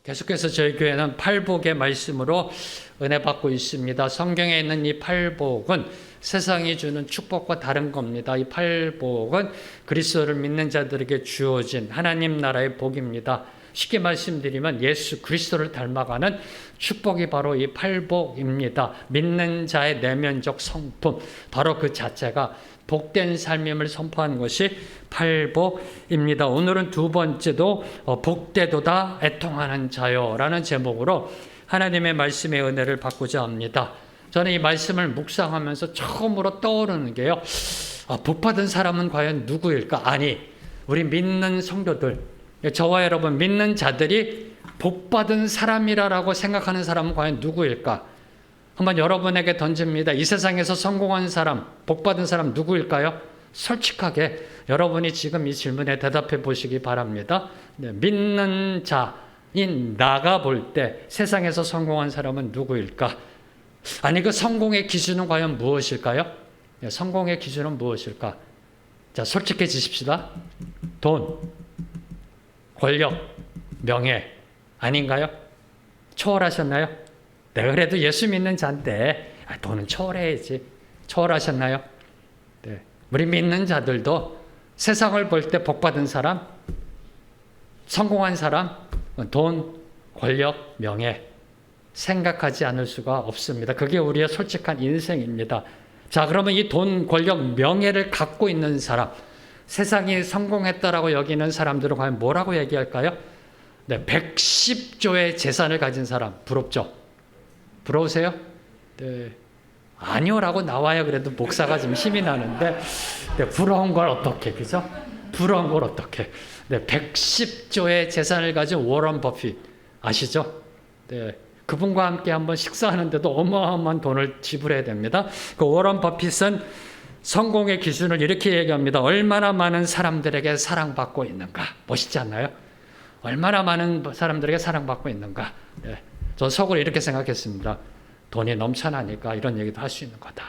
계속해서 저희 교회는 팔복의 말씀으로 은혜 받고 있습니다. 성경에 있는 이 팔복은 세상이 주는 축복과 다른 겁니다. 이 팔복은 그리스도를 믿는 자들에게 주어진 하나님 나라의 복입니다. 쉽게 말씀드리면 예수 그리스도를 닮아가는 축복이 바로 이 팔복입니다. 믿는 자의 내면적 성품, 바로 그 자체가 복된 삶임을 선포하는 것이 팔복입니다. 오늘은 두 번째도 복되도다 애통하는 자요라는 제목으로 하나님의 말씀의 은혜를 받고자 합니다. 저는 이 말씀을 묵상하면서 처음으로 떠오르는 게요, 복받은 사람은 과연 누구일까? 아니, 우리 믿는 성도들, 저와 여러분 믿는 자들이 복받은 사람이라고 생각하는 사람은 과연 누구일까? 한번 여러분에게 던집니다. 이 세상에서 성공한 사람, 복받은 사람 누구일까요? 솔직하게 여러분이 지금 이 질문에 대답해 보시기 바랍니다. 믿는 자인 나가 볼 때 세상에서 성공한 사람은 누구일까? 아니, 그 성공의 기준은 과연 무엇일까요? 성공의 기준은 무엇일까? 자, 솔직해지십시다. 돈, 권력, 명예 아닌가요? 초월하셨나요? 내가 그래도 예수 믿는 자인데 돈은 초월해야지. 초월하셨나요? 네. 우리 믿는 자들도 세상을 볼 때 복받은 사람, 성공한 사람, 돈, 권력, 명예 생각하지 않을 수가 없습니다. 그게 우리의 솔직한 인생입니다. 자, 그러면 이 돈, 권력, 명예를 갖고 있는 사람, 세상이 성공했다라고 여기는 사람들은 과연 뭐라고 얘기할까요? 네, 110조의 재산을 가진 사람, 부럽죠? 부러우세요? 네. 아니요라고 나와야 그래도 목사가 좀 힘이 나는데, 네, 부러운 걸 어떻게, 그죠? 부러운 걸 어떻게. 네, 110조의 재산을 가진 워런 버핏, 아시죠? 네. 그분과 함께 한번 식사하는데도 어마어마한 돈을 지불해야 됩니다. 그 워런 버핏은 성공의 기준을 이렇게 얘기합니다. 얼마나 많은 사람들에게 사랑받고 있는가. 멋있지 않나요? 얼마나 많은 사람들에게 사랑받고 있는가. 네. 전 속으로 이렇게 생각했습니다. 돈이 넘쳐나니까 이런 얘기도 할 수 있는 거다.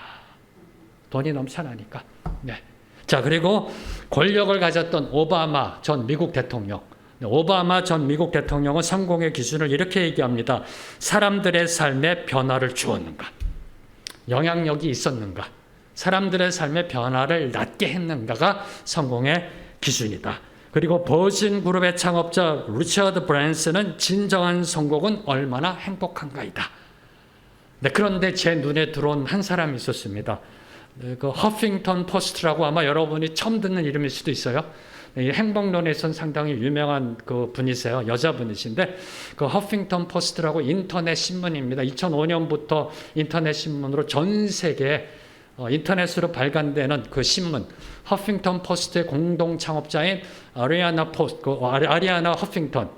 돈이 넘쳐나니까. 네. 자, 그리고 권력을 가졌던 오바마 전 미국 대통령. 오바마 전 미국 대통령은 성공의 기준을 이렇게 얘기합니다. 사람들의 삶에 변화를 주었는가? 영향력이 있었는가? 사람들의 삶에 변화를 낳게 했는가가 성공의 기준이다. 그리고 버진 그룹의 창업자 리처드 브랜슨은 진정한 성공은 얼마나 행복한가이다. 네, 그런데 제 눈에 들어온 한 사람이 있었습니다. 네, 그 허핑턴 포스트라고 아마 여러분이 처음 듣는 이름일 수도 있어요. 이 행복론에선 상당히 유명한 그 분이세요. 여자분이신데 그 허핑턴 포스트라고 인터넷 신문입니다. 2005년부터 인터넷 신문으로 전 세계에 인터넷으로 발간되는 그 신문, 허핑턴 포스트의 공동 창업자인 아리아나 허핑턴,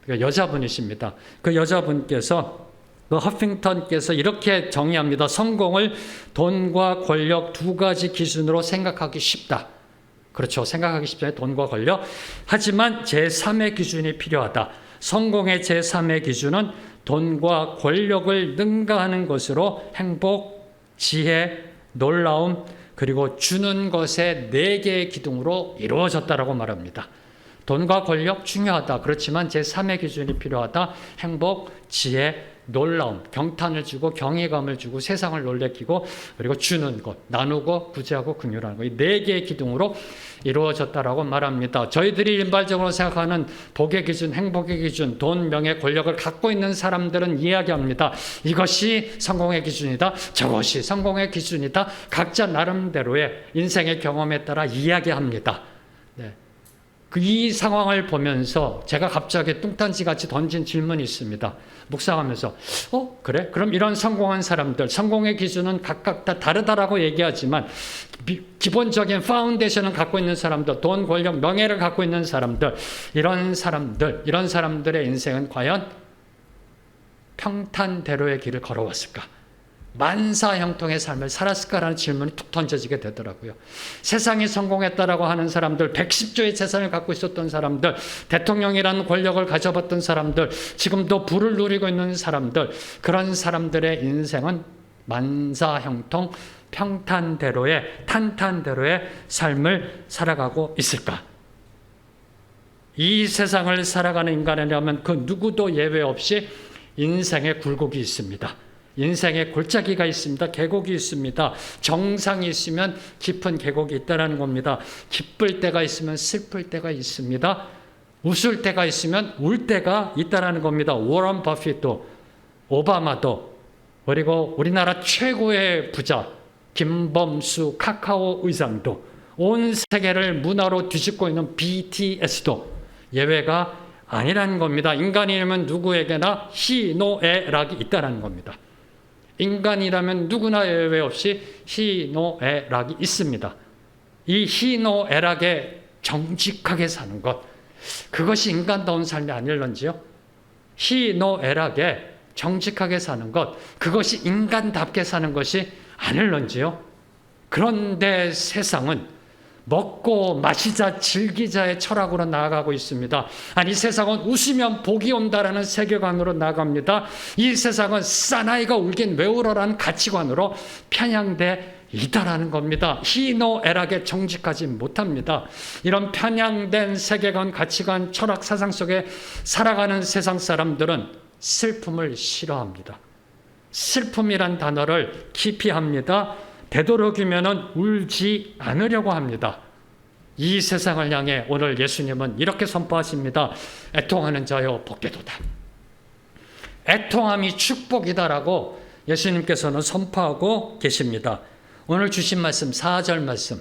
여자분이십니다. 그 여자분께서, 그 허핑턴께서 이렇게 정의합니다. 성공을 돈과 권력 두 가지 기준으로 생각하기 쉽다. 그렇죠. 생각하기 쉽잖아요. 돈과 권력. 하지만 제3의 기준이 필요하다. 성공의 제3의 기준은 돈과 권력을 능가하는 것으로 행복, 지혜, 놀라움, 그리고 주는 것의 4개의 기둥으로 이루어졌다라고 말합니다. 돈과 권력 중요하다. 그렇지만 제3의 기준이 필요하다. 행복, 지혜, 놀라움, 경탄을 주고 경외감을 주고 세상을 놀래키고 그리고 주는 것, 나누고 구제하고 긍휼하는 것, 이 4개의 기둥으로 이루어졌다라고 말합니다. 저희들이 일반적으로 생각하는 복의 기준, 행복의 기준, 돈, 명예, 권력을 갖고 있는 사람들은 이야기합니다. 이것이 성공의 기준이다. 저것이 성공의 기준이다. 각자 나름대로의 인생의 경험에 따라 이야기합니다. 네. 이 상황을 보면서 제가 갑자기 뚱딴지같이 던진 질문이 있습니다. 묵상하면서 그래? 그럼 이런 성공한 사람들, 성공의 기준은 각각 다 다르다라고 얘기하지만 기본적인 파운데이션을 갖고 있는 사람들, 돈, 권력, 명예를 갖고 있는 사람들, 이런 사람들의 인생은 과연 평탄대로의 길을 걸어왔을까? 만사 형통의 삶을 살았을까라는 질문이 툭 던져지게 되더라고요. 세상이 성공했다라고 하는 사람들, 110조의 재산을 갖고 있었던 사람들, 대통령이라는 권력을 가져봤던 사람들, 지금도 부를 누리고 있는 사람들, 그런 사람들의 인생은 만사 형통, 평탄대로의, 탄탄대로의 삶을 살아가고 있을까? 이 세상을 살아가는 인간이라면 그 누구도 예외 없이 인생의 굴곡이 있습니다. 인생의 골짜기가 있습니다. 계곡이 있습니다. 정상이 있으면 깊은 계곡이 있다는 겁니다. 기쁠 때가 있으면 슬플 때가 있습니다. 웃을 때가 있으면 울 때가 있다는 겁니다. 워런 버핏도, 오바마도, 그리고 우리나라 최고의 부자 김범수 카카오 의장도, 온 세계를 문화로 뒤집고 있는 BTS도 예외가 아니라는 겁니다. 인간이라면 누구에게나 희노애락이 있다는 겁니다. 인간이라면 누구나 예외 없이 희노애락이 있습니다. 이 희노애락에 정직하게 사는 것, 그것이 인간다운 삶이 아닐런지요? 희노애락에 정직하게 사는 것, 그것이 인간답게 사는 것이 아닐런지요? 그런데 세상은 먹고 마시자 즐기자의 철학으로 나아가고 있습니다. 아니, 세상은 웃으면 복이 온다라는 세계관으로 나아갑니다. 이 세상은 사나이가 울긴 왜 울어라는 가치관으로 편향돼 있다라는 겁니다. 희노애락에 정직하지 못합니다. 이런 편향된 세계관, 가치관, 철학, 사상 속에 살아가는 세상 사람들은 슬픔을 싫어합니다. 슬픔이란 단어를 기피합니다. 되도록이면 울지 않으려고 합니다. 이 세상을 향해 오늘 예수님은 이렇게 선포하십니다. 애통하는 자여 복되도다. 애통함이 축복이다라고 예수님께서는 선포하고 계십니다. 오늘 주신 말씀 4절 말씀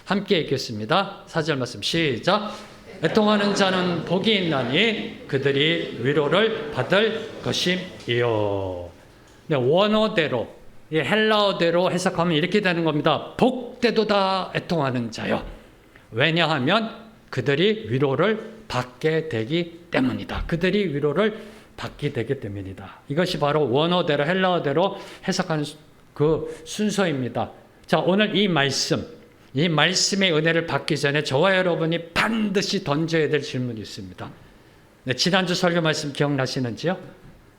함께 읽겠습니다. 4절 말씀 시작. 애통하는 자는 복이 있나니 그들이 위로를 받을 것임이요. 네, 원어대로, 헬라어대로 해석하면 이렇게 되는 겁니다. 복되도다 애통하는 자요. 왜냐하면 그들이 위로를 받게 되기 때문이다. 그들이 위로를 받게 되기 때문이다. 이것이 바로 원어대로, 헬라어대로 해석하는 그 순서입니다. 자, 오늘 이 말씀의 은혜를 받기 전에 저와 여러분이 반드시 던져야 될 질문이 있습니다. 네, 지난주 설교 말씀 기억나시는지요?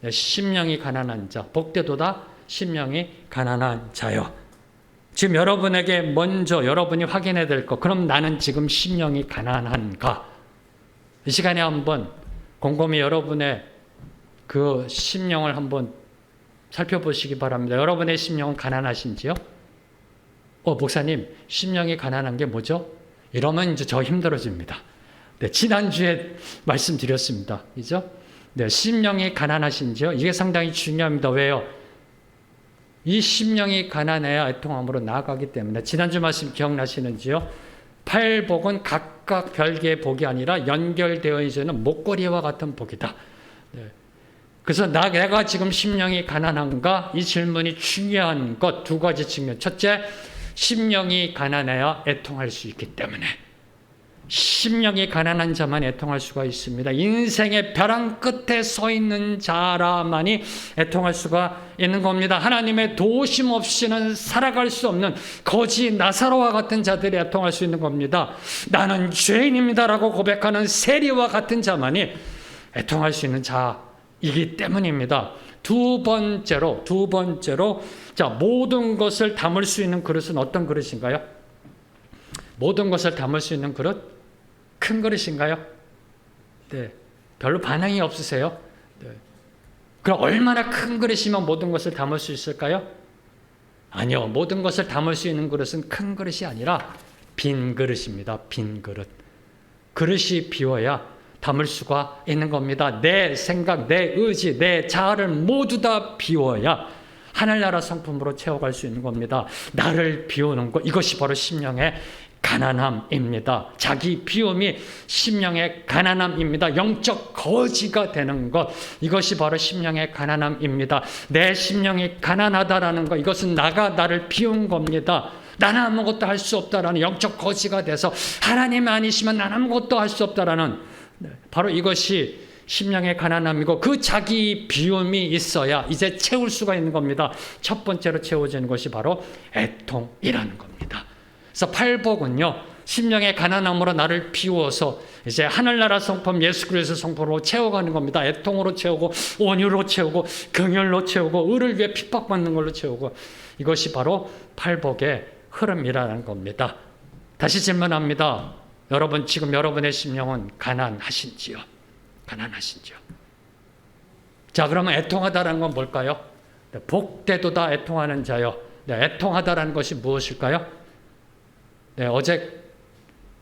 네, 심령이 가난한 자, 복되도다 심령이 가난한 자요. 지금 여러분에게 먼저 여러분이 확인해야 될 것, 그럼 나는 지금 심령이 가난한가? 이 시간에 한번 곰곰이 여러분의 그 심령을 한번 살펴보시기 바랍니다. 여러분의 심령은 가난하신지요? 목사님, 심령이 가난한 게 뭐죠? 이러면 이제 저 힘들어집니다. 네, 지난주에 말씀드렸습니다. 그죠? 네, 심령이 가난하신지요? 이게 상당히 중요합니다. 왜요? 이 심령이 가난해야 애통함으로 나아가기 때문에. 지난주 말씀 기억나시는지요? 팔복은 각각 별개의 복이 아니라 연결되어 있는 목걸이와 같은 복이다. 네. 그래서 내가 지금 심령이 가난한가? 이 질문이 중요한 것 두 가지 측면. 첫째, 심령이 가난해야 애통할 수 있기 때문에. 심령이 가난한 자만 애통할 수가 있습니다. 인생의 벼랑 끝에 서 있는 자라만이 애통할 수가 있는 겁니다. 하나님의 도우심 없이는 살아갈 수 없는 거지 나사로와 같은 자들이 애통할 수 있는 겁니다. 나는 죄인입니다라고 고백하는 세리와 같은 자만이 애통할 수 있는 자이기 때문입니다. 두 번째로 자, 모든 것을 담을 수 있는 그릇은 어떤 그릇인가요? 모든 것을 담을 수 있는 그릇? 큰 그릇인가요? 네. 별로 반응이 없으세요? 네. 그럼 얼마나 큰 그릇이면 모든 것을 담을 수 있을까요? 아니요. 모든 것을 담을 수 있는 그릇은 큰 그릇이 아니라 빈 그릇입니다. 빈 그릇. 그릇이 비워야 담을 수가 있는 겁니다. 내 생각, 내 의지, 내 자아를 모두 다 비워야 하늘나라 성품으로 채워갈 수 있는 겁니다. 나를 비우는 것, 이것이 바로 심령의 가난함입니다. 자기 비움이 심령의 가난함입니다. 영적 거지가 되는 것, 이것이 바로 심령의 가난함입니다. 내 심령이 가난하다라는 것, 이것은 나를 비운 겁니다. 나는 아무것도 할 수 없다라는 영적 거지가 돼서 하나님 아니시면 나는 아무것도 할 수 없다라는, 바로 이것이 심령의 가난함이고, 그 자기 비움이 있어야 이제 채울 수가 있는 겁니다. 첫 번째로 채워지는 것이 바로 애통이라는 겁니다. 그래서 팔복은요, 심령의 가난함으로 나를 비워서 이제 하늘나라 성품, 예수 그리스도 성품으로 채워가는 겁니다. 애통으로 채우고, 온유로 채우고, 긍휼로 채우고, 의를 위해 핍박받는 걸로 채우고, 이것이 바로 팔복의 흐름이라는 겁니다. 다시 질문합니다. 여러분, 지금 여러분의 심령은 가난하신지요? 가난하신지요? 자, 그러면 애통하다라는 건 뭘까요? 복되도다 애통하는 자요. 애통하다라는 것이 무엇일까요? 어제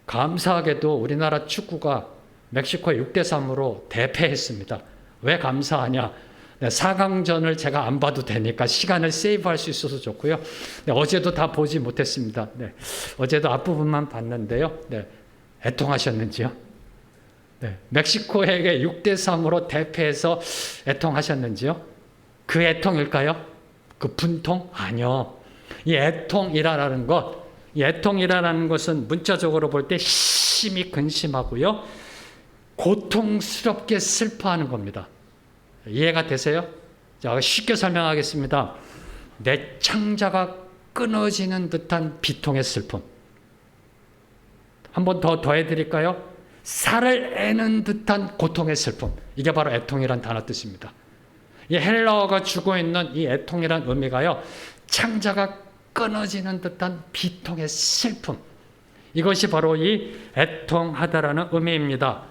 감사하게도 우리나라 축구가 멕시코 6대3으로 대패했습니다. 왜 감사하냐? 4강전을 제가 안 봐도 되니까 시간을 세이브할 수 있어서 좋고요. 어제도 다 보지 못했습니다. 어제도 앞부분만 봤는데요. 애통하셨는지요? 멕시코에게 6대3으로 대패해서 애통하셨는지요? 그 애통일까요? 그 분통? 아니요. 이 애통이라는 것, 이 애통이라는 것은 문자적으로 볼 때 심히 근심하고요, 고통스럽게 슬퍼하는 겁니다. 이해가 되세요? 자, 쉽게 설명하겠습니다. 내 창자가 끊어지는 듯한 비통의 슬픔. 한 번 더 더해드릴까요? 살을 애는 듯한 고통의 슬픔. 이게 바로 애통이란 단어 뜻입니다. 이 헬라어가 주고 있는 이 애통이란 의미가요, 창자가 끊어지는 듯한 비통의 슬픔. 이것이 바로 이 애통하다라는 의미입니다.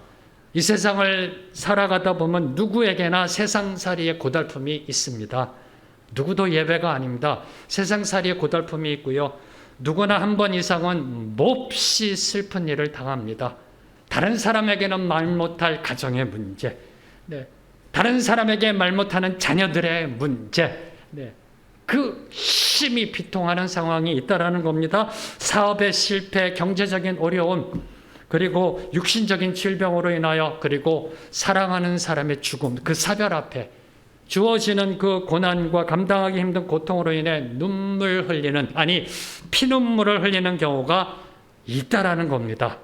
이 세상을 살아가다 보면 누구에게나 세상살이의 고달픔이 있습니다. 누구도 예외가 아닙니다. 세상살이의 고달픔이 있고요, 누구나 한 번 이상은 몹시 슬픈 일을 당합니다. 다른 사람에게는 말 못할 가정의 문제, 다른 사람에게 말 못하는 자녀들의 문제, 그 심히 비통하는 상황이 있다라는 겁니다. 사업의 실패, 경제적인 어려움, 그리고 육신적인 질병으로 인하여, 그리고 사랑하는 사람의 죽음, 그 사별 앞에 주어지는 그 고난과 감당하기 힘든 고통으로 인해 눈물 흘리는, 아니 피눈물을 흘리는 경우가 있다라는 겁니다.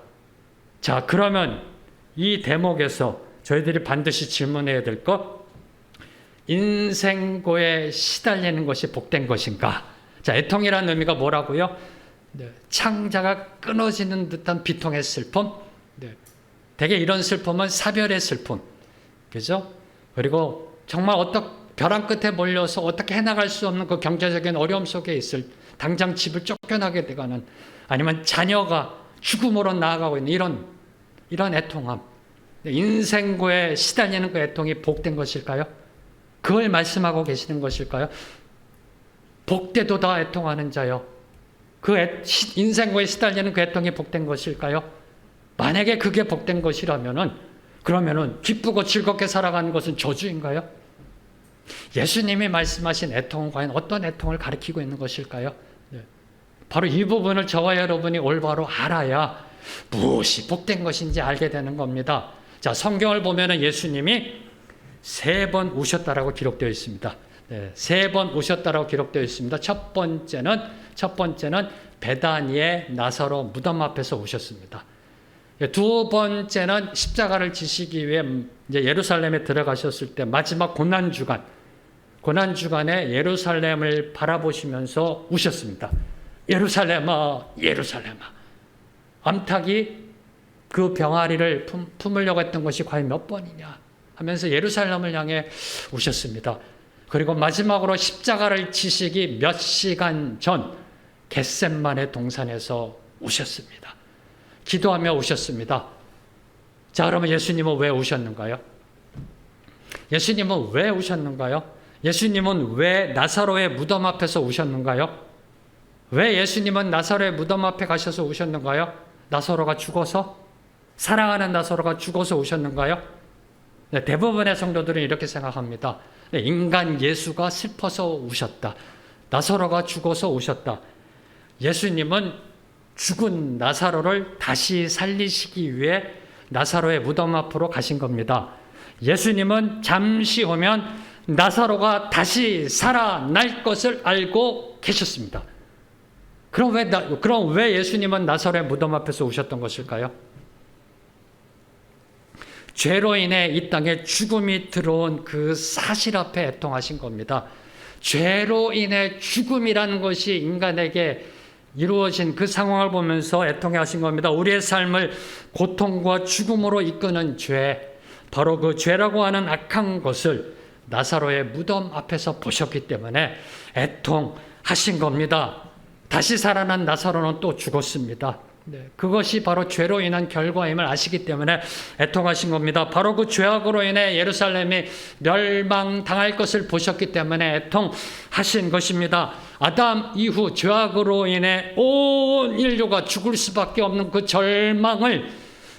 자, 그러면 이 대목에서 저희들이 반드시 질문해야 될 것, 인생고에 시달리는 것이 복된 것인가? 자, 애통이라는 의미가 뭐라고요? 창자가 끊어지는 듯한 비통의 슬픔. 대개 이런 슬픔은 사별의 슬픔, 그죠? 그리고 정말 벼랑 끝에 몰려서 어떻게 해나갈 수 없는 그 경제적인 어려움 속에 있을, 당장 집을 쫓겨나게 되가는, 아니면 자녀가 죽음으로 나아가고 있는 이런 애통함, 인생고에 시달리는 그 애통이 복된 것일까요? 그걸 말씀하고 계시는 것일까요? 복되도다 애통하는 자요, 그 인생고에 시달리는 그 애통이 복된 것일까요? 만약에 그게 복된 그러면은 기쁘고 즐겁게 살아가는 것은 저주인가요? 예수님이 말씀하신 애통은 과연 어떤 애통을 가리키고 있는 것일까요? 바로 이 부분을 저와 여러분이 올바로 알아야 무엇이 복된 것인지 알게 되는 겁니다. 자, 성경을 보면은 예수님이 3번 우셨다라고 기록되어 있습니다. 3번 우셨다라고 기록되어 있습니다. 첫 번째는 베다니의 나사로 무덤 앞에서 우셨습니다. 두 번째는 십자가를 지시기 위해 이제 예루살렘에 들어가셨을 때 마지막 고난주간에 예루살렘을 바라보시면서 우셨습니다. 예루살렘아, 예루살렘아. 암탉이 그 병아리를 품으려고 했던 것이 과연 몇 번이냐 하면서 예루살렘을 향해 우셨습니다. 그리고 마지막으로 십자가를 지시기 몇 시간 전 겟셋마네 동산에서 우셨습니다. 기도하며 우셨습니다. 자, 그러면 예수님은 왜 우셨는가요? 예수님은 왜 우셨는가요? 예수님은 왜 나사로의 무덤 앞에서 우셨는가요? 왜 예수님은 나사로의 무덤 앞에 가셔서 우셨는가요? 나사로가 죽어서? 사랑하는 나사로가 죽어서 우셨는가요? 대부분의 성도들은 이렇게 생각합니다. 인간 예수가 슬퍼서 우셨다. 나사로가 죽어서 우셨다. 예수님은 죽은 나사로를 다시 살리시기 위해 나사로의 무덤 앞으로 가신 겁니다. 예수님은 잠시 후면 나사로가 다시 살아날 것을 알고 계셨습니다. 그럼 왜 예수님은 나사로의 무덤 앞에서 우셨던 것일까요? 죄로 인해 이 땅에 죽음이 들어온 그 사실 앞에 애통하신 겁니다. 죄로 인해 죽음이라는 것이 인간에게 이루어진 그 상황을 보면서 애통해 하신 겁니다. 우리의 삶을 고통과 죽음으로 이끄는 죄, 바로 그 죄라고 하는 악한 것을 나사로의 무덤 앞에서 보셨기 때문에 애통하신 겁니다. 다시 살아난 나사로는 또 죽었습니다. 네, 그것이 바로 죄로 인한 결과임을 아시기 때문에 애통하신 겁니다. 바로 그 죄악으로 인해 예루살렘이 멸망당할 것을 보셨기 때문에 애통하신 것입니다. 아담 이후 죄악으로 인해 온 인류가 죽을 수밖에 없는 그 절망을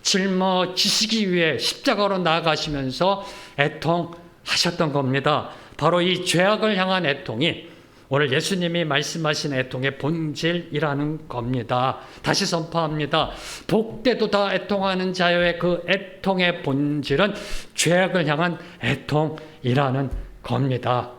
짊어지시기 위해 십자가로 나아가시면서 애통하셨던 겁니다. 바로 이 죄악을 향한 애통이 오늘 예수님이 말씀하신 애통의 본질이라는 겁니다. 다시 선포합니다. 복되도다 애통하는 자여의 그 애통의 본질은 죄악을 향한 애통이라는 겁니다.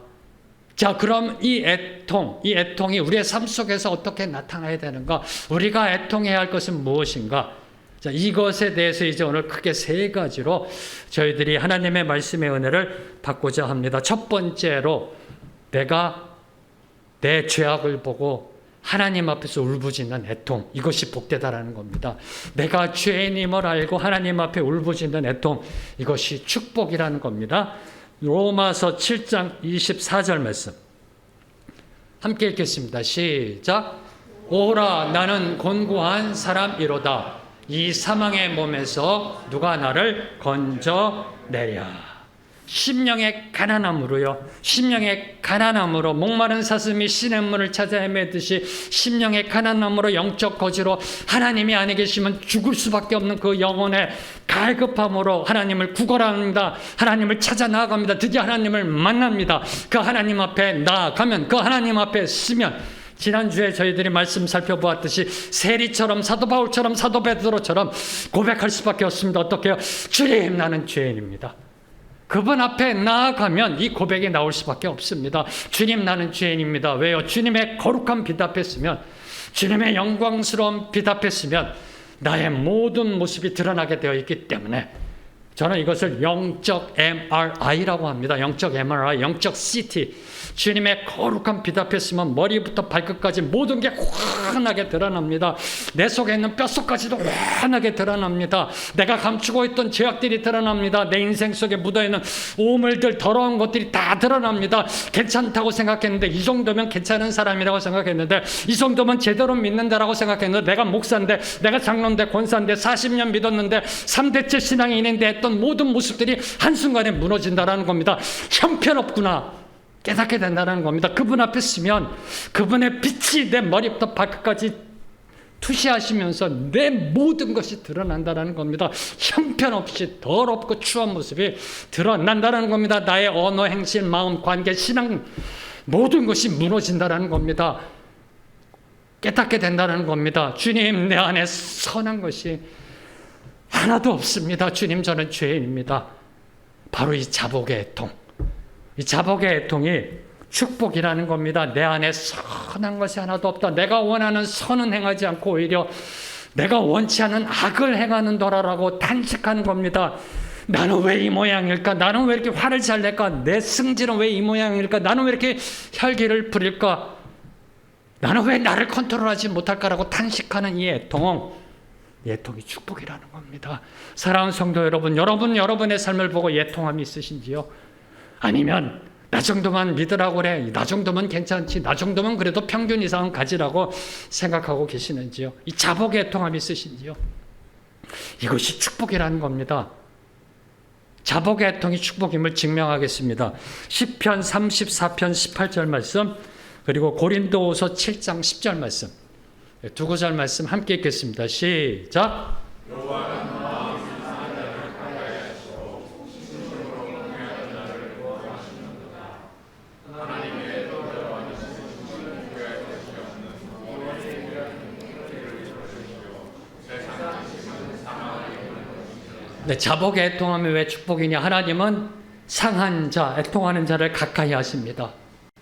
자, 그럼 이 애통이 우리의 삶 속에서 어떻게 나타나야 되는가? 우리가 애통해야 할 것은 무엇인가? 자, 이것에 대해서 이제 오늘 크게 세 가지로 저희들이 하나님의 말씀의 은혜를 받고자 합니다. 첫 번째로 내가 내 죄악을 보고 하나님 앞에서 울부짖는 애통, 이것이 복되다라는 겁니다. 내가 죄인임을 알고 하나님 앞에 울부짖는 애통, 이것이 축복이라는 겁니다. 로마서 7장 24절 말씀 함께 읽겠습니다. 시작. 오라 나는 곤고한 사람이로다. 이 사망의 몸에서 누가 나를 건져내랴. 심령의 가난함으로요. 심령의 가난함으로 목마른 사슴이 시냇물을 찾아 헤매듯이 심령의 가난함으로 영적 거지로 하나님이 안에 계시면 죽을 수밖에 없는 그 영혼의 갈급함으로 하나님을 구걸합니다. 하나님을 찾아 나아갑니다. 드디어 하나님을 만납니다. 그 하나님 앞에 나아가면, 그 하나님 앞에 서면, 지난주에 저희들이 말씀 살펴보았듯이 세리처럼, 사도 바울처럼, 사도 베드로처럼 고백할 수밖에 없습니다. 어떻게 해요? 주님, 나는 죄인입니다. 그분 앞에 나아가면 이 고백이 나올 수밖에 없습니다. 주님, 나는 죄인입니다. 왜요? 주님의 거룩한 빛 앞에 서면, 주님의 영광스러운 빛 앞에 서면 나의 모든 모습이 드러나게 되어 있기 때문에 저는 이것을 영적 MRI라고 합니다. 영적 MRI, 영적 CT. 주님의 거룩한 빛 앞에 서면 머리부터 발끝까지 모든 게 환하게 드러납니다. 내 속에 있는 뼛속까지도 환하게 드러납니다. 내가 감추고 있던 죄악들이 드러납니다. 내 인생 속에 묻어있는 오물들, 더러운 것들이 다 드러납니다. 괜찮다고 생각했는데, 이 정도면 괜찮은 사람이라고 생각했는데, 이 정도면 제대로 믿는다라고 생각했는데, 내가 목사인데, 내가 장로인데, 권사인데, 40년 믿었는데 3대째 신앙인인데 했던 모든 모습들이 한순간에 무너진다라는 겁니다. 형편없구나 깨닫게 된다는 겁니다. 그분 앞에 서면 그분의 빛이 내 머리부터 발끝까지 투시하시면서 내 모든 것이 드러난다는 겁니다. 형편없이 더럽고 추한 모습이 드러난다는 겁니다. 나의 언어, 행실, 마음, 관계, 신앙 모든 것이 무너진다는 겁니다. 깨닫게 된다는 겁니다. 주님, 내 안에 선한 것이 하나도 없습니다. 주님, 저는 죄인입니다. 바로 이 자복의 애통, 이 자복의 애통이 축복이라는 겁니다. 내 안에 선한 것이 하나도 없다. 내가 원하는 선은 행하지 않고 오히려 내가 원치 않은 악을 행하는 도라라고 탄식하는 겁니다. 나는 왜 이 모양일까? 나는 왜 이렇게 화를 잘 낼까? 내 승질은 왜 이 모양일까? 나는 왜 이렇게 혈기를 부릴까? 나는 왜 나를 컨트롤하지 못할까라고 탄식하는 이 애통이 축복이라는 겁니다. 사랑하는 성도 여러분, 여러분의 삶을 보고 애통함이 있으신지요? 아니면 나 정도만 믿으라고 그래, 나 정도면 괜찮지, 나 정도면 그래도 평균 이상은 가지라고 생각하고 계시는지요? 이 자복의 애통함이 있으신지요? 이것이 축복이라는 겁니다. 자복의 애통이 축복임을 증명하겠습니다. 시편 34편 18절 말씀, 그리고 고린도후서 7장 10절 말씀, 두 구절 말씀 함께 읽겠습니다. 시작. 네, 자복의 애통함이 왜 축복이냐? 하나님은 상한 자, 애통하는 자를 가까이 하십니다.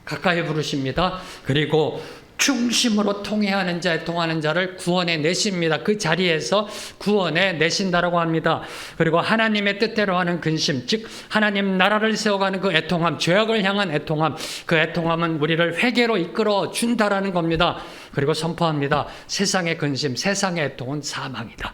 가까이 부르십니다. 그리고 중심으로 통회하는 자, 애통하는 자를 구원해 내십니다. 그 자리에서 구원해 내신다라고 합니다. 그리고 하나님의 뜻대로 하는 근심, 즉 하나님 나라를 세워가는 그 애통함, 죄악을 향한 애통함, 그 애통함은 우리를 회개로 이끌어 준다라는 겁니다. 그리고 선포합니다. 세상의 근심, 세상의 애통은 사망이다.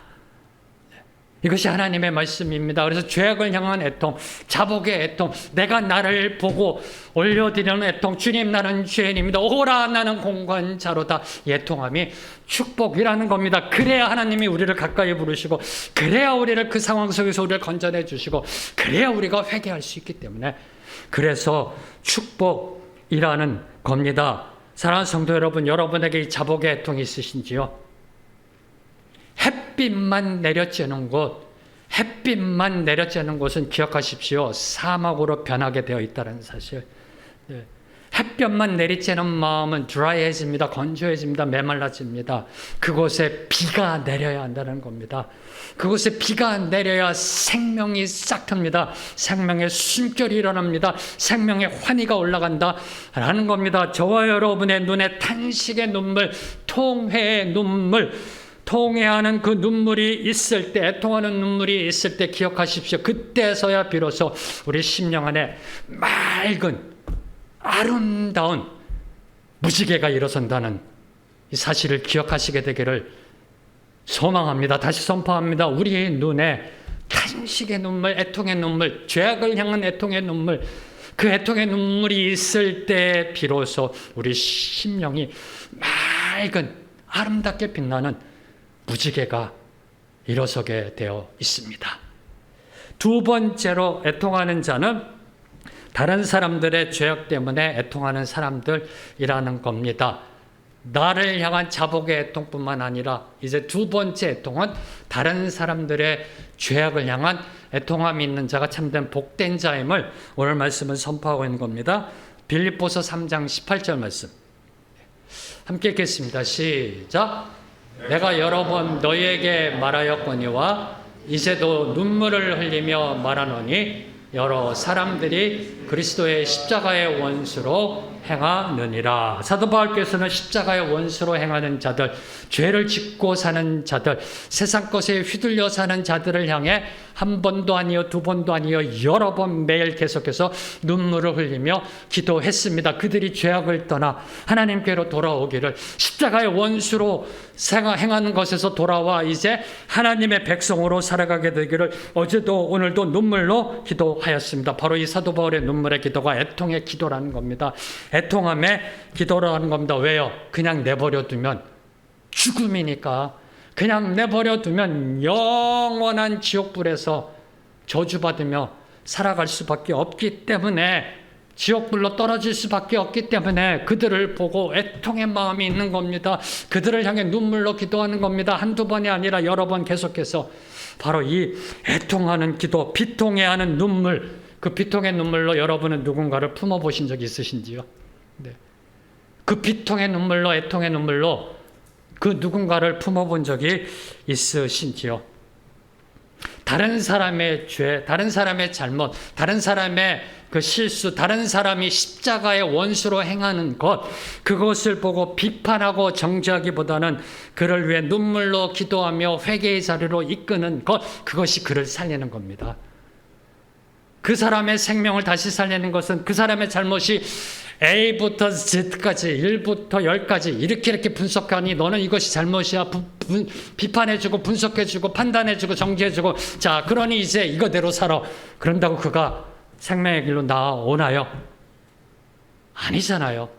이것이 하나님의 말씀입니다. 그래서 죄악을 향한 애통, 자복의 애통, 내가 나를 보고 올려드리는 애통, 주님 나는 죄인입니다. 오라 나는 공관자로다. 애통함이 축복이라는 겁니다. 그래야 하나님이 우리를 가까이 부르시고, 그래야 우리를 그 상황 속에서 우리를 건져내 주시고, 그래야 우리가 회개할 수 있기 때문에, 그래서 축복이라는 겁니다. 사랑하는 성도 여러분, 여러분에게 이 자복의 애통이 있으신지요? 햇빛만 내려쬐는 곳, 햇빛만 내려쬐는 곳은 기억하십시오. 사막으로 변하게 되어 있다는 사실. 햇볕만 내리쬐는 마음은 드라이해집니다. 건조해집니다. 메말라집니다. 그곳에 비가 내려야 한다는 겁니다. 그곳에 비가 내려야 생명이 싹 틉니다. 생명의 숨결이 일어납니다. 생명의 환희가 올라간다 라는 겁니다. 저와 여러분의 눈에 탄식의 눈물, 통회의 눈물, 통회하는 그 눈물이 있을 때, 애통하는 눈물이 있을 때 기억하십시오. 그때서야 비로소 우리 심령 안에 맑은 아름다운 무지개가 일어선다는 이 사실을 기억하시게 되기를 소망합니다. 다시 선포합니다. 우리의 눈에 탄식의 눈물, 애통의 눈물, 죄악을 향한 애통의 눈물, 그 애통의 눈물이 있을 때 비로소 우리 심령이 맑은 아름답게 빛나는 무지개가 일어서게 되어 있습니다. 두 번째로 애통하는 자는 다른 사람들의 죄악 때문에 애통하는 사람들이라는 겁니다. 나를 향한 자복의 애통뿐만 아니라 이제 두 번째 애통은 다른 사람들의 죄악을 향한 애통함이 있는 자가 참된 복된 자임을 오늘 말씀은 선포하고 있는 겁니다. 빌립보서 3장 18절 말씀 함께 읽겠습니다. 시작. 내가 여러 번 너희에게 말하였거니와 이제도 눈물을 흘리며 말하노니 여러 사람들이 그리스도의 십자가의 원수로 행하느니라. 사도 바울께서는 십자가의 원수로 행하는 자들, 죄를 짓고 사는 자들, 세상 것에 휘둘려 사는 자들을 향해 한 번도 아니요 두 번도 아니요 여러 번 매일 계속해서 눈물을 흘리며 기도했습니다. 그들이 죄악을 떠나 하나님께로 돌아오기를, 십자가의 원수로 행하는 것에서 돌아와 이제 하나님의 백성으로 살아가게 되기를 어제도 오늘도 눈물로 기도하였습니다. 바로 이 사도 바울의 눈물의 기도가 애통의 기도라는 겁니다. 애통함의 기도라는 겁니다. 왜요? 그냥 내버려 두면 죽음이니까. 그냥 내버려 두면 영원한 지옥불에서 저주받으며 살아갈 수밖에 없기 때문에, 지옥불로 떨어질 수밖에 없기 때문에 그들을 보고 애통의 마음이 있는 겁니다. 그들을 향해 눈물로 기도하는 겁니다. 한두 번이 아니라 여러 번 계속해서 바로 이 애통하는 기도, 비통해하는 눈물, 그 비통의 눈물로 여러분은 누군가를 품어보신 적이 있으신지요? 네. 그 비통의 눈물로, 애통의 눈물로 그 누군가를 품어본 적이 있으신지요? 다른 사람의 죄, 다른 사람의 잘못, 다른 사람의 그 실수, 다른 사람이 십자가의 원수로 행하는 것, 그것을 보고 비판하고 정죄하기보다는 그를 위해 눈물로 기도하며 회개의 자리로 이끄는 것, 그것이 그를 살리는 겁니다. 그 사람의 생명을 다시 살리는 것은 그 사람의 잘못이 A부터 Z까지 1부터 10까지 이렇게 분석하니 너는 이것이 잘못이야, 비판해주고 분석해주고 판단해주고 정지해주고, 자 그러니 이제 이거대로 살아, 그런다고 그가 생명의 길로 나아오나요? 아니잖아요.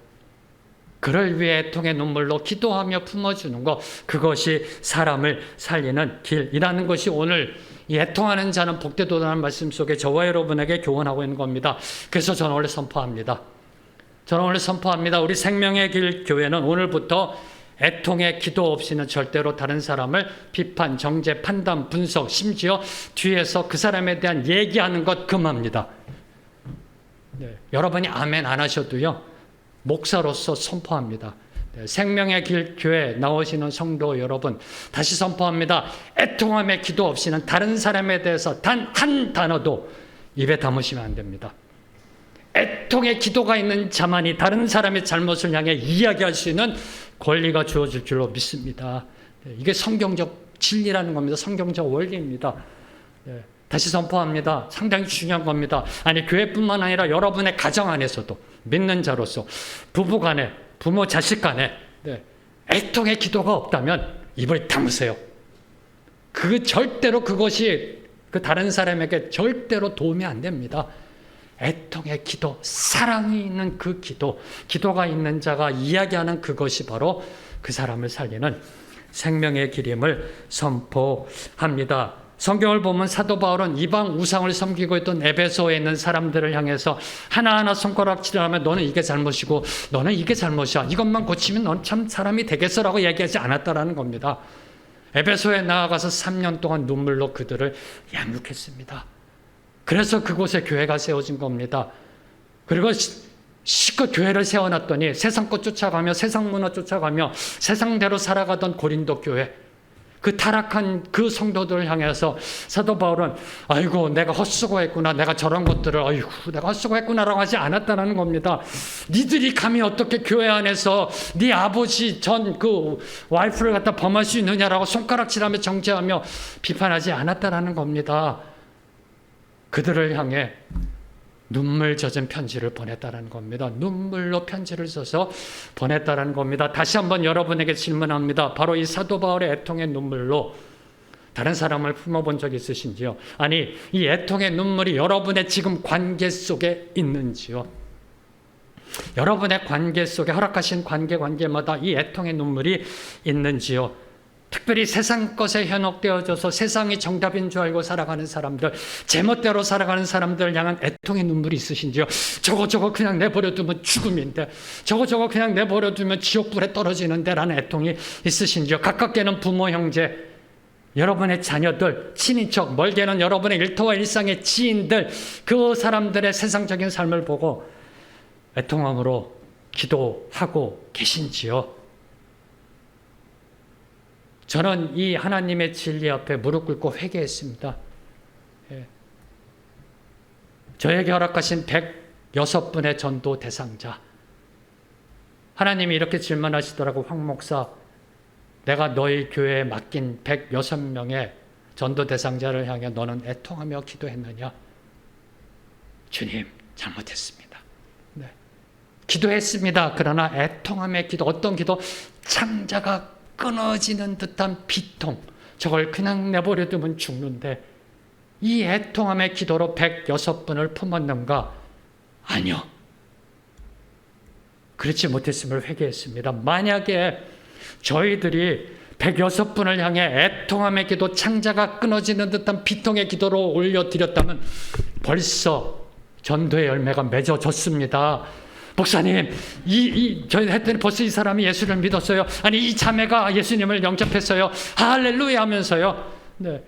그를 위해 애통의 눈물로 기도하며 품어주는 것, 그것이 사람을 살리는 길이라는 것이 오늘 이 애통하는 자는 복되도다라는 말씀 속에 저와 여러분에게 교훈하고 있는 겁니다. 그래서 저는 원래 선포합니다. 우리 생명의 길 교회는 오늘부터 애통의 기도 없이는 절대로 다른 사람을 비판, 정죄, 판단, 분석, 심지어 뒤에서 그 사람에 대한 얘기하는 것 금합니다. 네, 여러분이 아멘 안 하셔도요, 목사로서 선포합니다. 네, 생명의 길 교회 나오시는 성도 여러분, 다시 선포합니다. 애통함의 기도 없이는 다른 사람에 대해서 단 한 단어도 입에 담으시면 안 됩니다. 애통의 기도가 있는 자만이 다른 사람의 잘못을 향해 이야기할 수 있는 권리가 주어질 줄로 믿습니다. 이게 성경적 진리라는 겁니다. 성경적 원리입니다. 다시 선포합니다. 상당히 중요한 겁니다. 아니, 교회뿐만 아니라 여러분의 가정 안에서도 믿는 자로서 부부 간에, 부모 자식 간에 애통의 기도가 없다면 입을 다무세요. 절대로 그것이 그 다른 사람에게 절대로 도움이 안 됩니다. 애통의 기도, 사랑이 있는 그 기도, 기도가 있는 자가 이야기하는 그것이 바로 그 사람을 살리는 생명의 길임을 선포합니다. 성경을 보면 사도 바울은 이방 우상을 섬기고 있던 에베소에 있는 사람들을 향해서 하나하나 손가락질하면 너는 이게 잘못이고 너는 이게 잘못이야. 이것만 고치면 넌 참 사람이 되겠어라고 얘기하지 않았다라는 겁니다. 에베소에 나아가서 3년 동안 눈물로 그들을 양육했습니다. 그래서 그곳에 교회가 세워진 겁니다. 그리고 실컷 교회를 세워놨더니 세상 것 쫓아가며 세상 문화 쫓아가며 세상대로 살아가던 고린도 교회, 그 타락한 그 성도들을 향해서 사도 바울은 아이고 내가 헛수고했구나, 내가 저런 것들을 아이고 내가 헛수고했구나라고 하지 않았다는 겁니다. 니들이 감히 어떻게 교회 안에서 네 아버지 전 그 와이프를 갖다 범할 수 있느냐라고 손가락질하며 정죄하며 비판하지 않았다는 겁니다. 그들을 향해 눈물 젖은 편지를 보냈다는 겁니다. 눈물로 편지를 써서 보냈다는 겁니다. 다시 한번 여러분에게 질문합니다. 바로 이 사도 바울의 애통의 눈물로 다른 사람을 품어본 적 있으신지요? 아니, 이 애통의 눈물이 여러분의 지금 관계 속에 있는지요? 여러분의 관계 속에, 허락하신 관계마다 이 애통의 눈물이 있는지요? 특별히 세상 것에 현혹되어져서 세상이 정답인 줄 알고 살아가는 사람들, 제멋대로 살아가는 사람들을 향한 애통의 눈물이 있으신지요? 저거 그냥 내버려두면 죽음인데, 저거 그냥 내버려두면 지옥불에 떨어지는데 라는 애통이 있으신지요? 가깝게는 부모, 형제, 여러분의 자녀들, 친인척, 멀게는 여러분의 일터와 일상의 지인들, 그 사람들의 세상적인 삶을 보고 애통함으로 기도하고 계신지요? 저는 이 하나님의 진리 앞에 무릎 꿇고 회개했습니다. 저에게 허락하신 106분의 전도 대상자. 하나님이 이렇게 질문하시더라고. 황 목사, 내가 너희 교회에 맡긴 106명의 전도 대상자를 향해 너는 애통하며 기도했느냐? 주님, 잘못했습니다. 네. 기도했습니다. 그러나 애통함의 기도, 어떤 기도? 창자가 끊어지는 듯한 비통, 저걸 그냥 내버려두면 죽는데 이 애통함의 기도로 106분을 품었는가? 아니요. 그렇지 못했음을 회개했습니다. 만약에 저희들이 106분을 향해 애통함의 기도, 창자가 끊어지는 듯한 비통의 기도로 올려드렸다면 벌써 전도의 열매가 맺어졌습니다. 목사님, 저희 했더니 벌써 이 사람이 예수를 믿었어요. 아니, 이 자매가 예수님을 영접했어요. 할렐루야 하면서요. 네.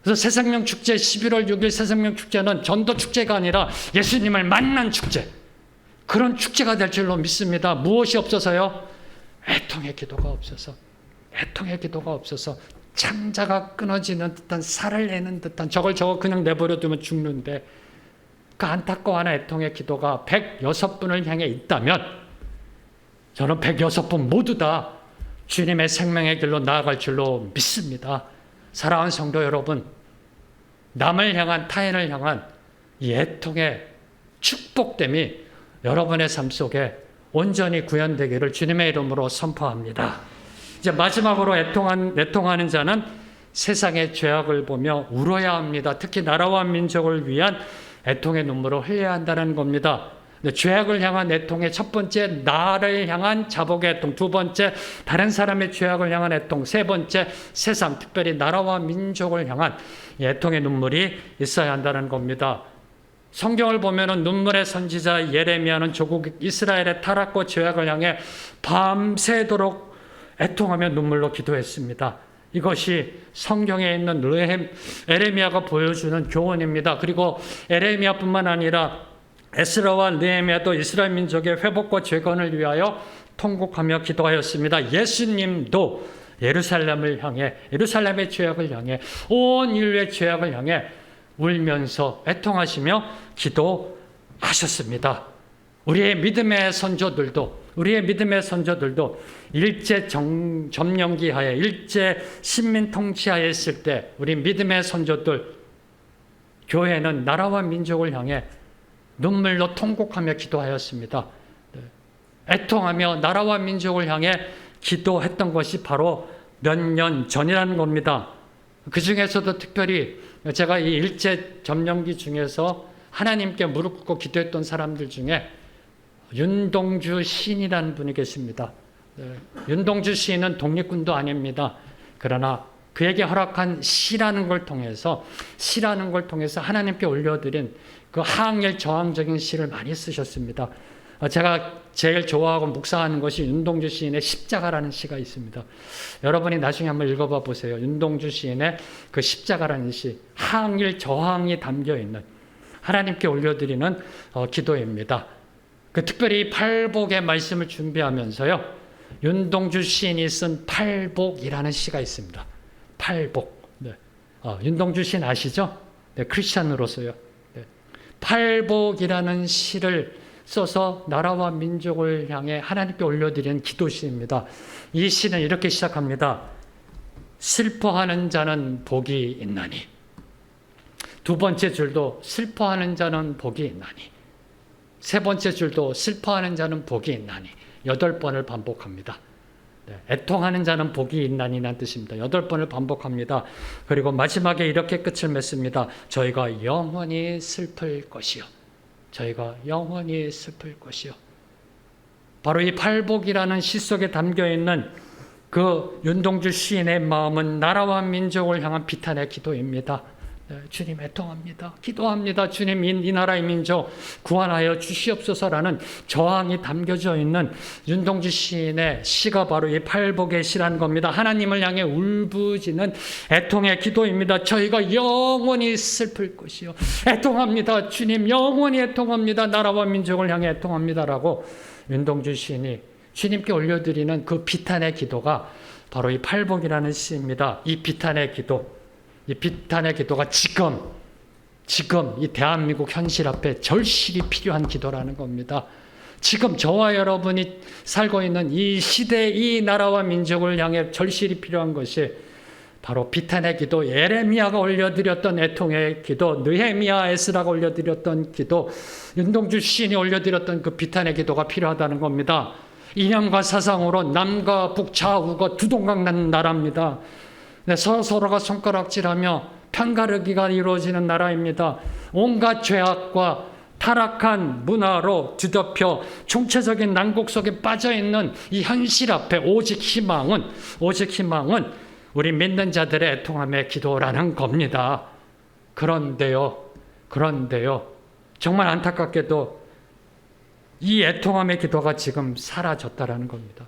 그래서 새생명 축제 11월 6일 새생명 축제는 전도 축제가 아니라 예수님을 만난 축제. 그런 축제가 될 줄로 믿습니다. 무엇이 없어서요? 애통의 기도가 없어서. 애통의 기도가 없어서 창자가 끊어지는 듯한 살을 내는 듯한 저거 그냥 내버려두면 죽는데 그 안타까워하는 애통의 기도가 106분을 향해 있다면 저는 106분 모두 다 주님의 생명의 길로 나아갈 줄로 믿습니다. 사랑하는 성도 여러분, 남을 향한, 타인을 향한 이 애통의 축복됨이 여러분의 삶 속에 온전히 구현되기를 주님의 이름으로 선포합니다. 이제 마지막으로 애통하는 자는 세상의 죄악을 보며 울어야 합니다. 특히 나라와 민족을 위한 애통의 눈물을 흘려야 한다는 겁니다. 죄악을 향한 애통의 첫 번째, 나를 향한 자복의 애통. 두 번째, 다른 사람의 죄악을 향한 애통. 세 번째, 세상, 특별히 나라와 민족을 향한 애통의 눈물이 있어야 한다는 겁니다. 성경을 보면은 눈물의 선지자 예레미야는 조국 이스라엘의 타락과 죄악을 향해 밤새도록 애통하며 눈물로 기도했습니다. 이것이 성경에 있는 에레미야가 보여주는 교훈입니다. 그리고 에레미야뿐만 아니라 에스라와 느헤미야도 이스라엘 민족의 회복과 재건을 위하여 통곡하며 기도하였습니다. 예수님도 예루살렘을 향해, 예루살렘의 죄악을 향해, 온 인류의 죄악을 향해 울면서 애통하시며 기도하셨습니다. 우리의 믿음의 선조들도 일제 점령기 하에, 일제 식민 통치하에 있을 때 우리 믿음의 선조들, 교회는 나라와 민족을 향해 눈물로 통곡하며 기도하였습니다. 애통하며 나라와 민족을 향해 기도했던 것이 바로 몇 년 전이라는 겁니다. 그 중에서도 특별히 제가 이 일제 점령기 중에서 하나님께 무릎 꿇고 기도했던 사람들 중에 윤동주 시인이라는 분이 계십니다. 윤동주 시인은 독립군도 아닙니다. 그러나 그에게 허락한 시라는 걸 통해서 하나님께 올려드린 그 항일 저항적인 시를 많이 쓰셨습니다. 제가 제일 좋아하고 묵상하는 것이 윤동주 시인의 십자가라는 시가 있습니다. 여러분이 나중에 한번 읽어봐 보세요. 윤동주 시인의 그 십자가라는 시, 항일 저항이 담겨있는 하나님께 올려드리는 기도입니다. 그 특별히 팔복의 말씀을 준비하면서요, 윤동주 시인이 쓴 팔복이라는 시가 있습니다. 팔복. 네. 윤동주 시인 아시죠? 네, 크리스찬으로서요. 네. 팔복이라는 시를 써서 나라와 민족을 향해 하나님께 올려드리는 기도시입니다. 이 시는 이렇게 시작합니다. 슬퍼하는 자는 복이 있나니. 두 번째 줄도 슬퍼하는 자는 복이 있나니. 세 번째 줄도 슬퍼하는 자는 복이 있나니. 8번을 반복합니다. 네, 애통하는 자는 복이 있나니라는 뜻입니다. 8번을 반복합니다. 그리고 마지막에 이렇게 끝을 맺습니다. 저희가 영원히 슬플 것이요. 저희가 영원히 슬플 것이요. 바로 이 팔복이라는 시 속에 담겨있는 그 윤동주 시인의 마음은 나라와 민족을 향한 비탄의 기도입니다. 네, 주님 애통합니다. 기도합니다. 주님 이 나라의 민족 구원하여 주시옵소서라는 저항이 담겨져 있는 윤동주 시인의 시가 바로 이 팔복의 시라는 겁니다. 하나님을 향해 울부짖는 애통의 기도입니다. 저희가 영원히 슬플 것이요. 애통합니다. 주님 영원히 애통합니다. 나라와 민족을 향해 애통합니다라고 윤동주 시인이 주님께 올려드리는 그 비탄의 기도가 바로 이 팔복이라는 시입니다. 이 비탄의 기도, 이 비탄의 기도가 지금 이 대한민국 현실 앞에 절실히 필요한 기도라는 겁니다. 지금 저와 여러분이 살고 있는 이 시대, 이 나라와 민족을 향해 절실히 필요한 것이 바로 비탄의 기도, 예레미야가 올려드렸던 애통의 기도, 느헤미야, 에스라가 올려드렸던 기도, 윤동주 시인이 올려드렸던 그 비탄의 기도가 필요하다는 겁니다. 이념과 사상으로 남과 북, 좌우가 두동강 난 나라입니다. 네, 서로가 손가락질하며 편가르기가 이루어지는 나라입니다. 온갖 죄악과 타락한 문화로 뒤덮여 총체적인 난국 속에 빠져있는 이 현실 앞에 오직 희망은 우리 믿는 자들의 애통함의 기도라는 겁니다. 그런데요, 정말 안타깝게도 이 애통함의 기도가 지금 사라졌다라는 겁니다.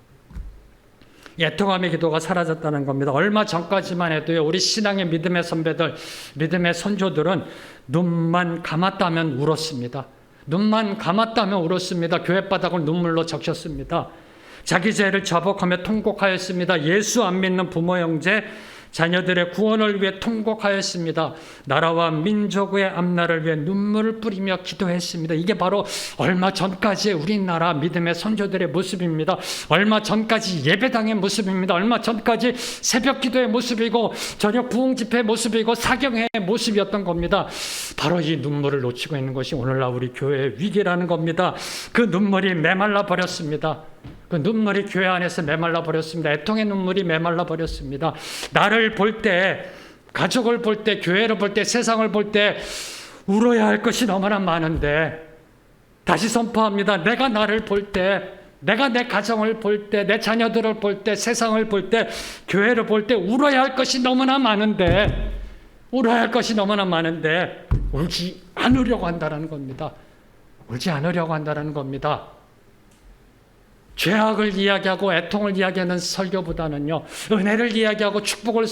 애통함의 기도가 사라졌다는 겁니다. 얼마 전까지만 해도요, 우리 신앙의 믿음의 선배들, 믿음의 선조들은 눈만 감았다면 울었습니다. 눈만 감았다면 울었습니다. 교회바닥을 눈물로 적셨습니다. 자기 죄를 자복하며 통곡하였습니다. 예수 안 믿는 부모 형제, 자녀들의 구원을 위해 통곡하였습니다. 나라와 민족의 앞날을 위해 눈물을 뿌리며 기도했습니다. 이게 바로 얼마 전까지의 우리나라 믿음의 선조들의 모습입니다. 얼마 전까지 예배당의 모습입니다. 얼마 전까지 새벽 기도의 모습이고 저녁 부흥 집회의 모습이고 사경회의 모습이었던 겁니다. 바로 이 눈물을 놓치고 있는 것이 오늘날 우리 교회의 위기라는 겁니다. 그 눈물이 메말라 버렸습니다. 그 눈물이 교회 안에서 메말라 버렸습니다. 애통의 눈물이 메말라 버렸습니다. 나를 볼 때, 가족을 볼 때, 교회를 볼 때, 세상을 볼 때 울어야 할 것이 너무나 많은데, 다시 선포합니다. 내가 나를 볼 때, 내가 내 가정을 볼 때, 내 자녀들을 볼 때, 세상을 볼 때, 교회를 볼 때 울어야 할 것이 너무나 많은데, 울지 않으려고 한다는 겁니다. 울지 않으려고 한다는 겁니다. 죄악을 이야기하고 애통을 이야기하는 설교보다는요, 은혜를 이야기하고 축복을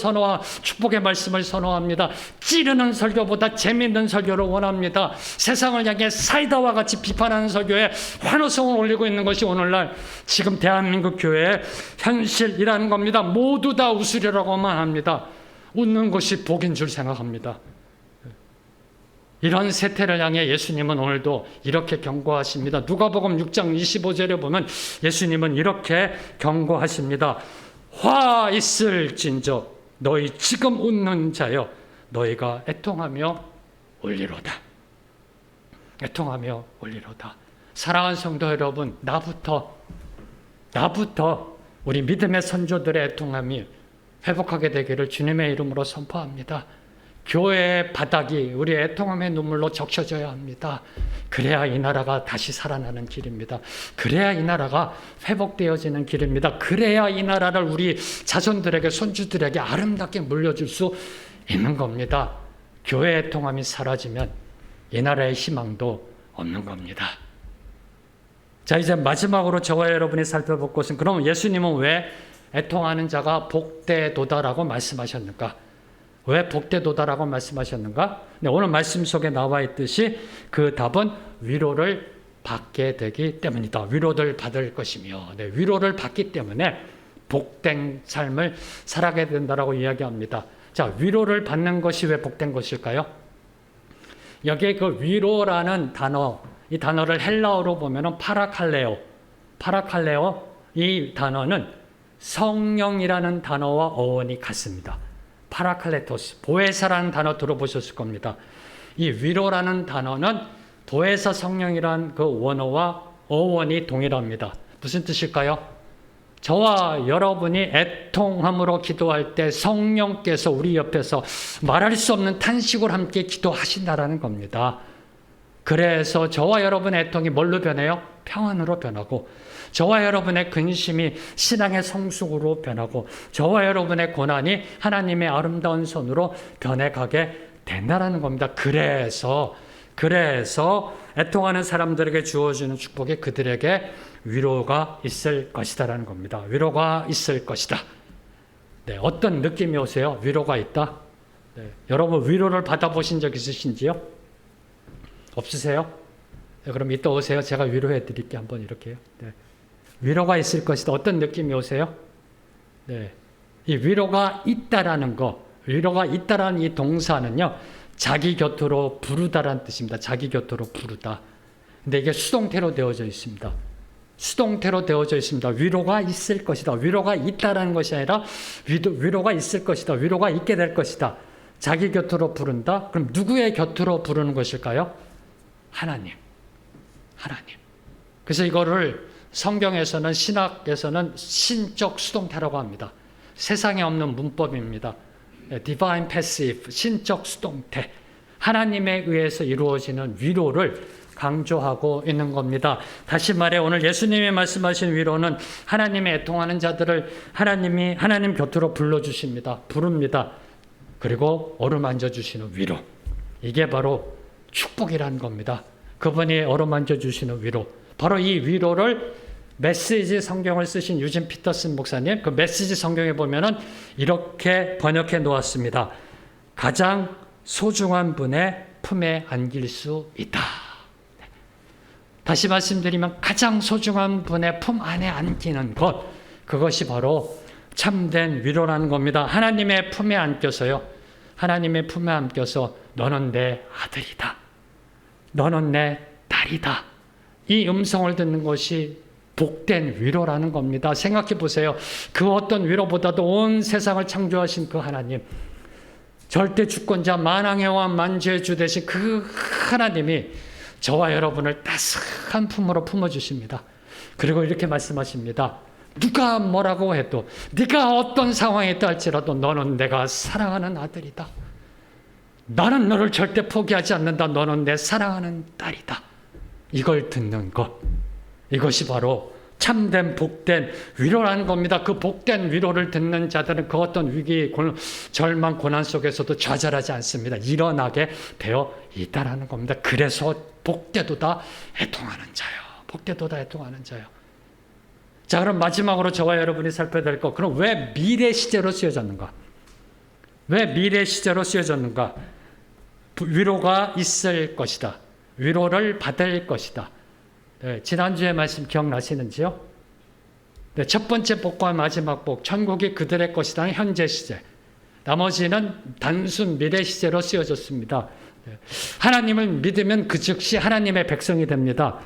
축복의 말씀을 선호합니다. 찌르는 설교보다 재미있는 설교를 원합니다. 세상을 향해 사이다와 같이 비판하는 설교에 환호성을 올리고 있는 것이 오늘날 지금 대한민국 교회의 현실이라는 겁니다. 모두 다 웃으려고만 합니다. 웃는 것이 복인 줄 생각합니다. 이런 세태를 향해 예수님은 오늘도 이렇게 경고하십니다. 누가복음 6장 25절에 보면 예수님은 이렇게 경고하십니다. 화 있을진저 너희 지금 웃는 자여 너희가 애통하며 울리로다. 애통하며 울리로다. 사랑하는 성도 여러분, 나부터 우리 믿음의 선조들의 애통함이 회복하게 되기를 주님의 이름으로 선포합니다. 교회의 바닥이 우리 애통함의 눈물로 적셔져야 합니다. 그래야 이 나라가 다시 살아나는 길입니다. 그래야 이 나라가 회복되어지는 길입니다. 그래야 이 나라를 우리 자손들에게, 손주들에게 아름답게 물려줄 수 있는 겁니다. 교회의 애통함이 사라지면 이 나라의 희망도 없는 겁니다. 자, 이제 마지막으로 저와 여러분이 살펴볼 것은, 그럼 예수님은 왜 애통하는 자가 복되도다라고 말씀하셨는가? 왜 복되도다라고 말씀하셨는가? 네, 오늘 말씀 속에 나와 있듯이 그 답은 위로를 받게 되기 때문이다. 위로를 받을 것이며, 네, 위로를 받기 때문에 복된 삶을 살아가게 된다라고 이야기합니다. 자, 위로를 받는 것이 왜 복된 것일까요? 여기에 그 위로라는 단어, 이 단어를 헬라어로 보면은 파라칼레오, 이 단어는 성령이라는 단어와 어원이 같습니다. 파라칼레토스, 보혜사라는 단어 들어보셨을 겁니다. 이 위로라는 단어는 보혜사 성령이라는 그 원어와 어원이 동일합니다. 무슨 뜻일까요? 저와 여러분이 애통함으로 기도할 때 성령께서 우리 옆에서 말할 수 없는 탄식으로 함께 기도하신다라는 겁니다. 그래서 저와 여러분의 애통이 뭘로 변해요? 평안으로 변하고, 저와 여러분의 근심이 신앙의 성숙으로 변하고, 저와 여러분의 고난이 하나님의 아름다운 손으로 변해가게 된다는 겁니다. 그래서 애통하는 사람들에게 주어지는 축복이 그들에게 위로가 있을 것이다라는 겁니다. 위로가 있을 것이다. 네, 어떤 느낌이 오세요? 위로가 있다? 네, 여러분 위로를 받아보신 적 있으신지요? 없으세요? 네, 그럼 이따 오세요. 제가 위로해 드릴게요. 한번 이렇게요. 네. 위로가 있을 것이다. 어떤 느낌이 오세요? 네. 이 위로가 있다라는 거, 위로가 있다라는 이 동사는요, 자기 곁으로 부르다라는 뜻입니다. 자기 곁으로 부르다. 근데 이게 수동태로 되어져 있습니다. 수동태로 되어져 있습니다. 위로가 있을 것이다. 위로가 있다라는 것이 아니라 위로가 있을 것이다. 위로가 있게 될 것이다. 자기 곁으로 부른다. 그럼 누구의 곁으로 부르는 것일까요? 하나님. 그래서 이거를 성경에서는, 신학에서는 신적 수동태라고 합니다. 세상에 없는 문법입니다. Divine Passive, 신적 수동태. 하나님에 의해서 이루어지는 위로를 강조하고 있는 겁니다. 다시 말해 오늘 예수님이 말씀하신 위로는 하나님의 애통하는 자들을 하나님 곁으로 불러주십니다. 부릅니다. 그리고 어루만져 주시는 위로. 이게 바로 축복이라는 겁니다. 그분이 어루만져 주시는 위로. 바로 이 위로를 메시지 성경을 쓰신 유진 피터슨 목사님, 그 메시지 성경에 보면은 이렇게 번역해 놓았습니다. 가장 소중한 분의 품에 안길 수 있다. 다시 말씀드리면 가장 소중한 분의 품 안에 안기는 것, 그것이 바로 참된 위로라는 겁니다. 하나님의 품에 안겨서요. 하나님의 품에 안겨서 너는 내 아들이다. 너는 내 딸이다. 이 음성을 듣는 것이 복된 위로라는 겁니다. 생각해 보세요. 그 어떤 위로보다도 온 세상을 창조하신 그 하나님, 절대 주권자, 만왕의 왕, 만주의 주 되신 그 하나님이 저와 여러분을 따스한 품으로 품어주십니다. 그리고 이렇게 말씀하십니다. 누가 뭐라고 해도, 네가 어떤 상황에 있다 할지라도 너는 내가 사랑하는 아들이다. 나는 너를 절대 포기하지 않는다. 너는 내 사랑하는 딸이다. 이걸 듣는 것, 이것이 바로 참된 복된 위로라는 겁니다. 그 복된 위로를 듣는 자들은 그 어떤 위기, 절망, 고난 속에서도 좌절하지 않습니다. 일어나게 되어 있다라는 겁니다. 그래서 복되도다 애통하는 자요. 복되도다 애통하는 자요. 자, 그럼 마지막으로 저와 여러분이 살펴야 될 것, 그럼 왜 미래 시제로 쓰여졌는가? 왜 미래 시제로 쓰여졌는가? 위로가 있을 것이다. 위로를 받을 것이다. 네, 지난주에 말씀 기억나시는지요? 네, 첫 번째 복과 마지막 복, 천국이 그들의 것이라는 현재 시제. 나머지는 단순 미래 시제로 쓰여졌습니다. 네, 하나님을 믿으면 그 즉시 하나님의 백성이 됩니다.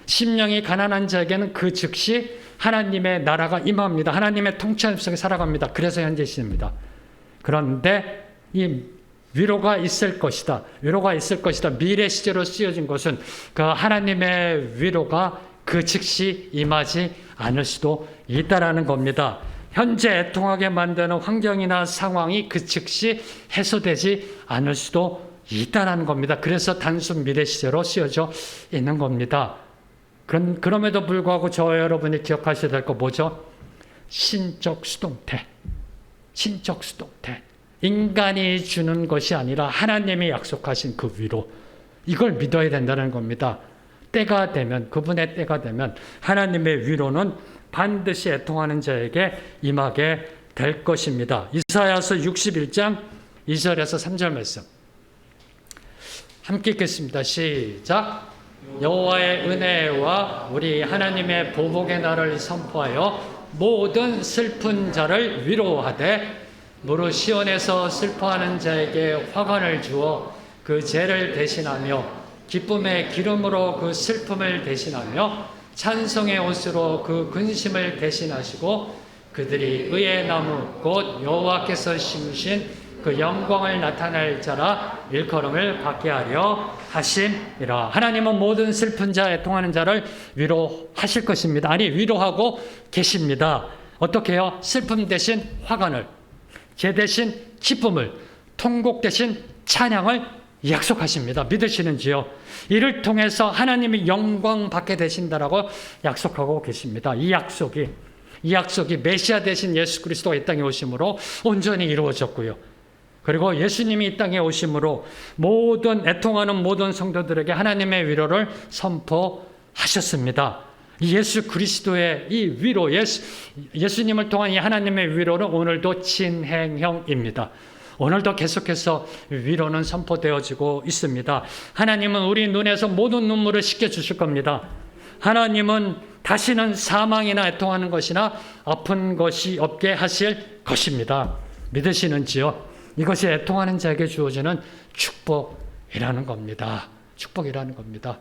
심령이 가난한 자에게는 그 즉시 하나님의 나라가 임합니다. 하나님의 통치하심 속에 살아갑니다. 그래서 현재 시제입니다. 그런데 이 위로가 있을 것이다. 위로가 있을 것이다. 미래 시제로 쓰여진 것은 그 하나님의 위로가 그 즉시 임하지 않을 수도 있다라는 겁니다. 현재 애통하게 만드는 환경이나 상황이 그 즉시 해소되지 않을 수도 있다는 겁니다. 그래서 단순 미래 시제로 쓰여져 있는 겁니다. 그럼에도 불구하고 저와 여러분이 기억하셔야 될 거 뭐죠? 신적 수동태. 신적 수동태. 인간이 주는 것이 아니라 하나님이 약속하신 그 위로. 이걸 믿어야 된다는 겁니다. 때가 되면, 그분의 때가 되면 하나님의 위로는 반드시 애통하는 자에게 임하게 될 것입니다. 이사야서 61장 2절에서 3절 말씀. 함께 읽겠습니다. 시작. 여호와의 은혜와 우리 하나님의 보복의 날을 선포하여 모든 슬픈 자를 위로하되 무릇 시온에서 슬퍼하는 자에게 화관을 주어 그 죄를 대신하며 기쁨의 기름으로 그 슬픔을 대신하며 찬송의 옷으로 그 근심을 대신하시고 그들이 의의 나무 곧 여호와께서 심으신 그 영광을 나타낼 자라 일컬음을 받게 하려 하심이라. 하나님은 모든 슬픈 자, 애통하는 자를 위로하실 것입니다. 아니, 위로하고 계십니다. 어떻게 해요? 슬픔 대신 화관을, 죄 대신 기쁨을, 통곡 대신 찬양을 약속하십니다. 믿으시는지요? 이를 통해서 하나님이 영광 받게 되신다라고 약속하고 계십니다. 이 약속이 메시아 되신 예수 그리스도가 이 땅에 오심으로 온전히 이루어졌고요. 그리고 예수님이 이 땅에 오심으로 모든 애통하는 모든 성도들에게 하나님의 위로를 선포하셨습니다. 예수 그리스도의 이 위로, 예수님을 통한 이 하나님의 위로는 오늘도 진행형입니다. 오늘도 계속해서 위로는 선포되어지고 있습니다. 하나님은 우리 눈에서 모든 눈물을 씻겨주실 겁니다. 하나님은 다시는 사망이나 애통하는 것이나 아픈 것이 없게 하실 것입니다. 믿으시는지요? 이것이 애통하는 자에게 주어지는 축복이라는 겁니다. 축복이라는 겁니다.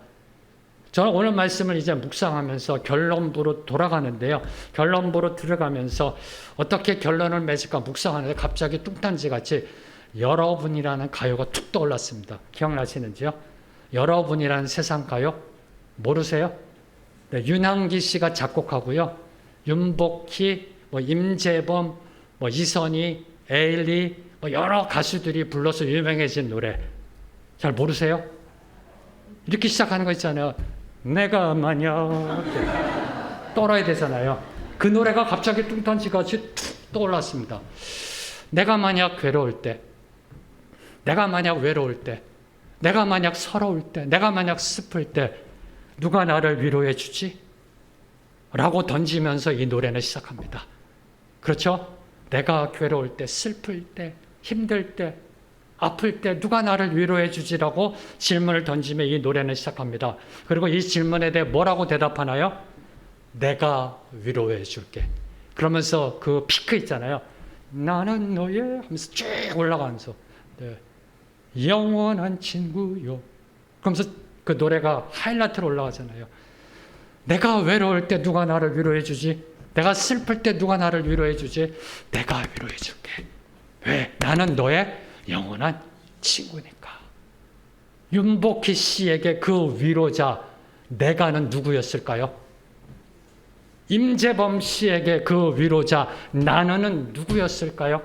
저는 오늘 말씀을 이제 묵상하면서 결론부로 돌아가는데요. 결론부로 들어가면서 어떻게 결론을 맺을까 묵상하는데 갑자기 뚱딴지같이 여러분이라는 가요가 툭 떠올랐습니다. 기억나시는지요? 여러분이라는 세상 가요? 모르세요? 네, 윤항기 씨가 작곡하고요. 윤복희, 임재범, 이선희, 에일리, 여러 가수들이 불러서 유명해진 노래. 잘 모르세요? 이렇게 시작하는 거 있잖아요. 내가 만약 떠나야 되잖아요. 그 노래가 갑자기 뚱딴지같이 툭 떠올랐습니다. 내가 만약 괴로울 때, 내가 만약 외로울 때, 내가 만약 서러울 때, 내가 만약 슬플 때 누가 나를 위로해 주지? 라고 던지면서 이 노래는 시작합니다. 그렇죠? 내가 괴로울 때, 슬플 때, 힘들 때, 아플 때 누가 나를 위로해 주지라고 질문을 던지며 이 노래는 시작합니다. 그리고 이 질문에 대해 뭐라고 대답하나요? 내가 위로해 줄게. 그러면서 그 피크 있잖아요. 나는 너의 하면서 쭉 올라가면서 네. 영원한 친구요. 그러면서 그 노래가 하이라이트로 올라가잖아요. 내가 외로울 때 누가 나를 위로해 주지? 내가 슬플 때 누가 나를 위로해 주지? 내가 위로해 줄게. 왜? 나는 너의 영원한 친구니까. 윤복희 씨에게 그 위로자 내가는 누구였을까요? 임재범 씨에게 그 위로자 나는 누구였을까요?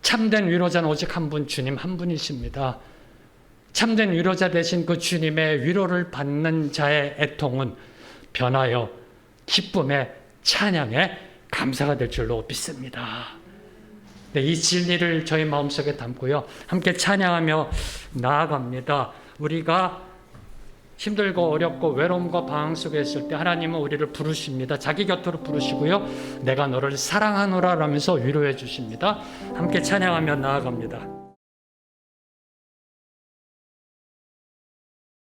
참된 위로자는 오직 한 분, 주님 한 분이십니다. 참된 위로자 되신 그 주님의 위로를 받는 자의 애통은 변하여 기쁨의 찬양의 감사가 될 줄로 믿습니다. 네, 이 진리를 저희 마음속에 담고요. 함께 찬양하며 나아갑니다. 우리가 힘들고 어렵고 외로움과 방황 속에 있을 때 하나님은 우리를 부르십니다. 자기 곁으로 부르시고요. 내가 너를 사랑하노라 라면서 위로해 주십니다. 함께 찬양하며 나아갑니다.